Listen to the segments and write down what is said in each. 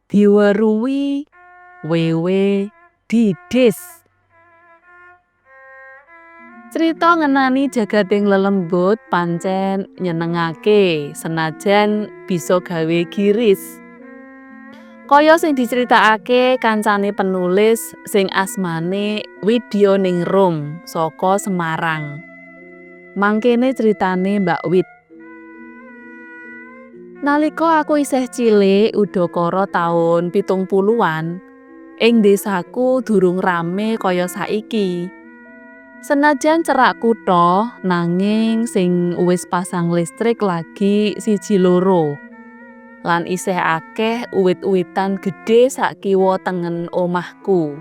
diweruhi wewe didis. Crita ngenani jagating lelembut pancen nyenengake senajan bisa gawe giris. Kaya sing diceritakake kancane penulis sing asmane Widyaningrum saka Semarang. Mangkene critane Mbak Wid. Nalika aku isih cilik udakara taun 70-an, ing desaku durung rame kaya saiki. Senajan cerak kutha nanging sing wis pasang listrik lagi 1-2. Lan isih akeh uwit-uwitan gedhe sak kiwa tengen omahku.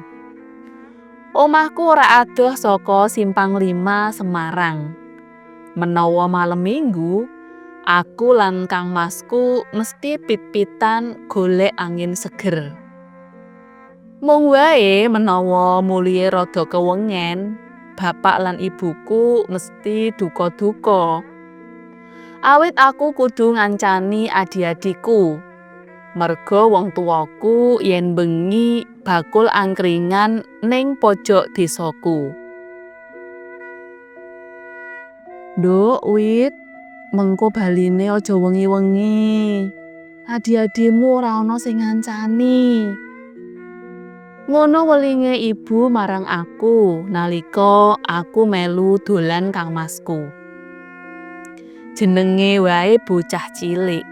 Omahku ora adoh saka Simpang 5 Semarang. Menawa malem Minggu, aku lan Kang Masku mesti pit-pitan golek angin seger. Mung wae menawa mulihe rada kewengen, bapak lan ibuku mesti duka-duka. Awit aku kudu ngancani adi-adiku. Merga wong tuwaku yen bengi bakul angkringan ning pojok desaku. Nduk Wit, mengko baline aja wengi-wengi. Adi-adimu ora ana sing ngancani. Ngono welinge ibu marang aku nalika aku melu dolan Kang Masku. Jenenge wae bocah cilik.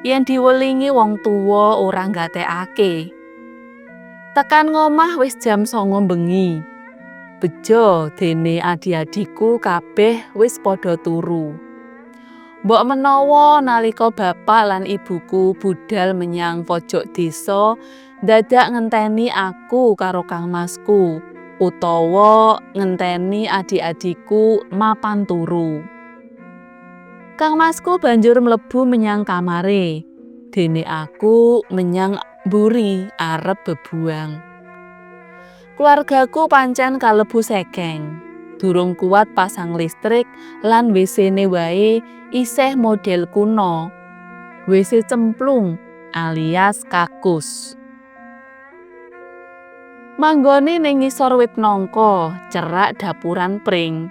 Yen diwelingi wong tuwa ora nggatekake. Tekan ngomah wis jam 09.00 bengi. Bejo dene adi-adiku kabeh wis padha turu. Mbok menawa nalika bapak lan ibuku budal menyang pojok desa, dadak ngenteni aku karo Kang Masku, utawa ngenteni adik-adikku mapan turu. Kang Masku banjur mlebu menyang kamare, dene aku menyang mburi arep bebuang. Keluargaku pancen kalebu sekeng. Durung kuat pasang listrik lan WC-ne wae isih model kuno. WC cemplung alias kakus. Manggone ning ngisor wit nangka, cerak dapuran pring.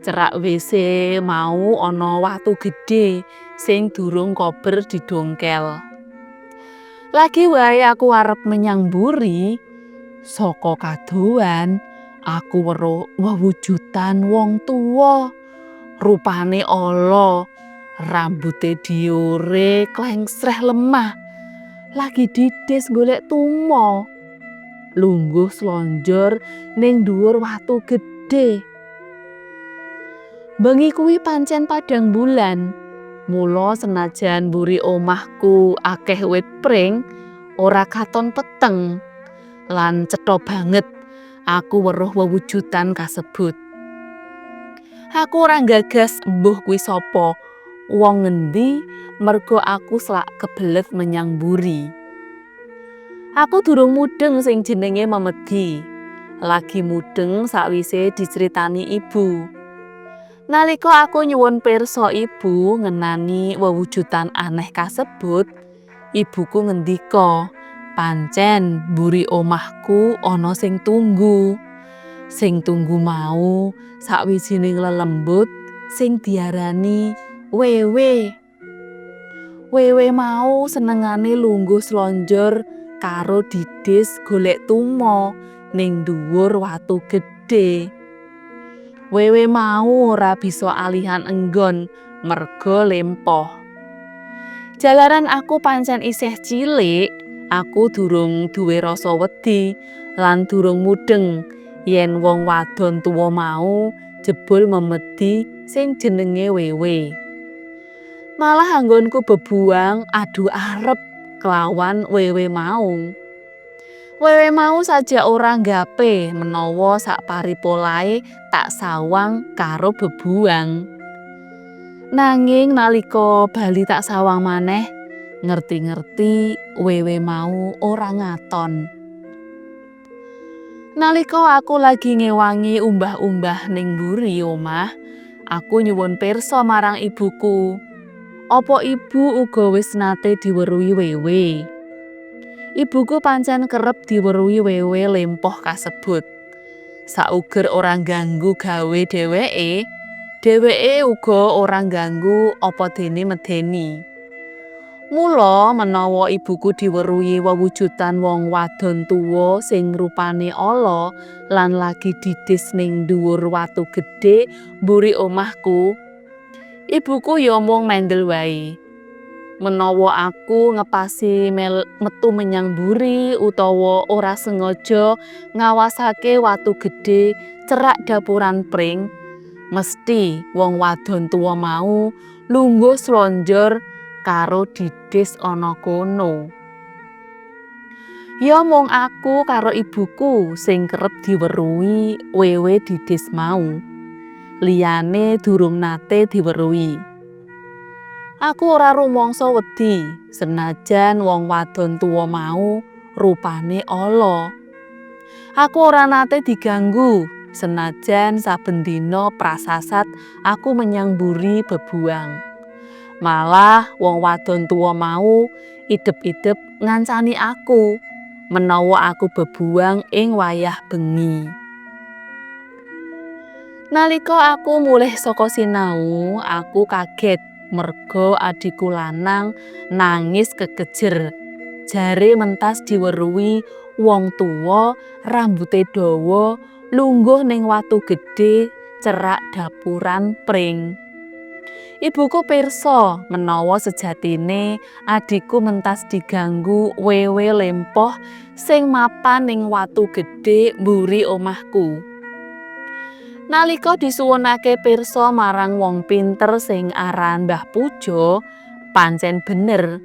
Cerak WC mau ana watu gedhe sing durung kober didongkel. Lagi wae aku arep menyang mburi, saka kadohan aku weruh wewujudan wong tuwa. Rupane ala, rambute diore, klengsreh lemah. Lagi didis golek tumo. Lungguh slonjor ning dhuwur watu gedhe. Bengi kuwi pancen padang bulan. Mula senajan mburi omahku akeh wit pring, ora katon peteng. Lan cetha banget aku weruh wewujudan kasebut. Aku ora gagas embuh kuwi sapa, wong ngendi, merga aku slak kebelet menyang mburi. Aku durung mudeng sing jenenge memedi. Lagi mudeng sakwise diceritani ibu. Nalika aku nyuwun pirsa ibu ngenani wewujudan aneh kasebut, ibuku ngendika, pancen mburi omahku ana sing tunggu. Sing tunggu mau sakwijining lelembut sing diarani wewe. Wewe mau senengane lungguh slonjor karo didis golek tumo ning dhuwur watu gedhe. Wewe mau ora bisa alihan enggon merga lempoh. Jalaran aku pancen isih cilik, aku durung duwe rasa wedi lan durung mudeng yen wong wadon tuwa mau jebul memedi sing jenenge wewe. Malah anggonku bebuang adu arep kelawan wewe mau. Wewe mau saja ora nggape menawa sak paripolahe tak sawang karo bebuang. Nanging nalika bali tak sawang maneh, ngerti-ngerti wewe mau ora ngaton. Nalika aku lagi ngewangi umbah-umbah ning mburi omah, aku nyuwun pirsa marang ibuku. Apa ibu uga wis nate diweruhi wewe? Ibuku pancen kerep diweruhi wewe lempoh kasebut. Sauger ora ganggu gawe dheweke uga ora ganggu apa dene medeni. Mula menawa ibuku diweruhi wewujudan wong wadon tuwa sing rupane ala lan lagi didis ning dhuwur watu gedhe mburi omahku, ibuku ya mung mendel wae. Menawa aku ngepasi metu menyang mburi utawa ora sengaja ngawasake watu gedhe cerak dapuran pring, mesti wong wadon tuwa mau lungguh slonjor karo didis ana kono. Ya mung aku karo ibuku sing kerep diweruhi wewe didis mau. Liyane durung nate diweruhi. Aku ora rumangsa wedi senajan wong wadon tuwa mau rupane ala. Aku ora nate diganggu senajan saben dina prasasat aku menyang mburi bebuang. Malah wong wadon tuwa mau idep-idep ngancani aku menawa aku bebuang ing wayah bengi. Nalika aku mulih saka sinau, aku kaget merga adikku lanang nangis kekejer. Jare mentas diweruhi wong tuwa rambute dawa lungguh ning watu gedhe cerak dapuran pring. Ibuku pirsa menawa sejatine adikku mentas diganggu wewe lempoh sing mapan ning watu gedhe mburi omahku. Nalika disuwunake pirsa marang wong pinter sing aran Mbah Pujo, pancen bener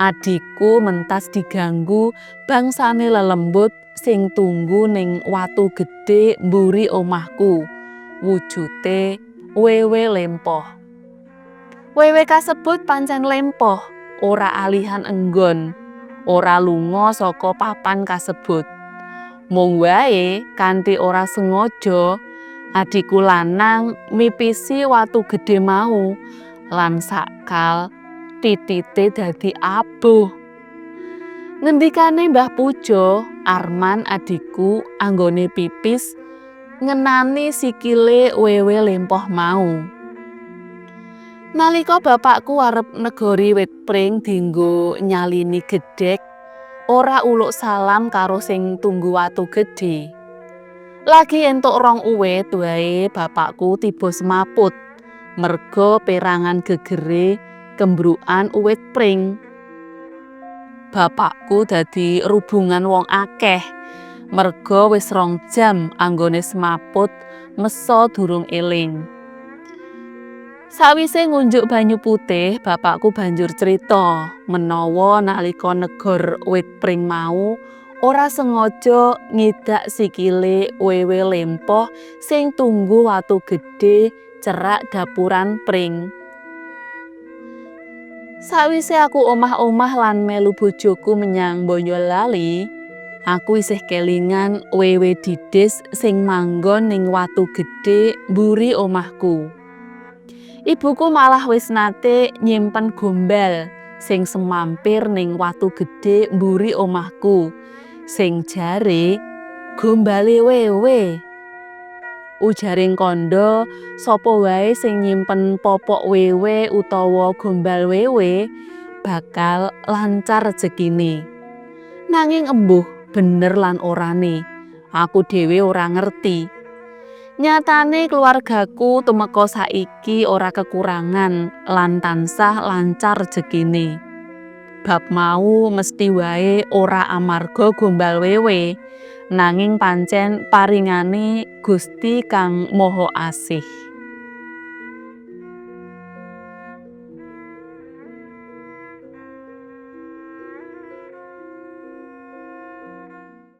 adikku mentas diganggu bangsane lelembut sing tunggu ning watu gedhe mburi omahku. Wujute wewe lempoh. Wewe kasebut pancen lempoh, ora alihan enggon, ora lunga saka papan kasebut. Mung wae kanthi ora sengaja adikku lanang mipisi watu gedhe mau lan sakal titite dadi abuh. Ngendikane Mbah Pujo, Arman adikku anggone pipis ngenani sikile wewe lempoh mau. Nalika bapakku arep negori wit pring dienggo nyalini gedhek, ora uluk salam karo sing tunggu watu gedhe. Lagi entuk 2 uwit wae bapakku tiba semaput merga perangan gegere kembrukan uwit pring. Bapakku dadi rubungan wong akeh merga wis 2 jam anggone semaput mesa durung eling. Sawise ngunjuk banyu putih, bapakku banjur cerita menawa nalika negor wit pring mau ora sengaja ngidak sikile wewe lempoh sing tunggu watu gedhe cerak dapuran pring. Sawise aku omah-omah lan melu bojoku menyang Boyolali, aku isih kelingan wewe didis sing manggon ning watu gedhe mburi omahku. Ibuku malah wis nate nyimpen gombal sing semampir ning watu gedhe mburi omahku, sing jare gombale wewe. Ujaring kandha, sapa wae sing nyimpen popok wewe utawa gombal wewe bakal lancar rezekine. Nanging embuh bener lan orane, aku dhewe ora ngerti. Nyatane keluargaku tumeka saiki ora kekurangan lan tansah lancar rezekine. Bab mau mesti wae ora amarga gombal wewe, nanging pancen paringane Gusti Kang Maha Asih.